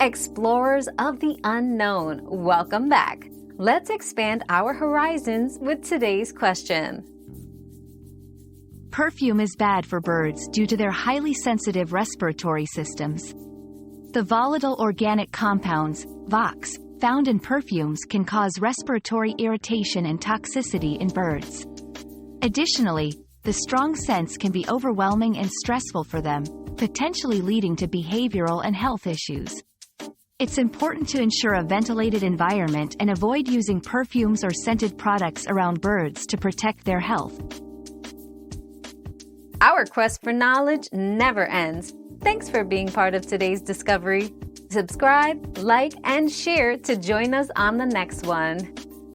Explorers of the unknown, welcome back. Let's expand our horizons with today's question. Perfume is bad for birds due to their highly sensitive respiratory systems. The volatile organic compounds, VOCs, found in perfumes can cause respiratory irritation and toxicity in birds. Additionally, the strong scents can be overwhelming and stressful for them, potentially leading to behavioral and health issues. It's important to ensure a ventilated environment and avoid using perfumes or scented products around birds to protect their health. Our quest for knowledge never ends. Thanks for being part of today's discovery. Subscribe, like, and share to join us on the next one.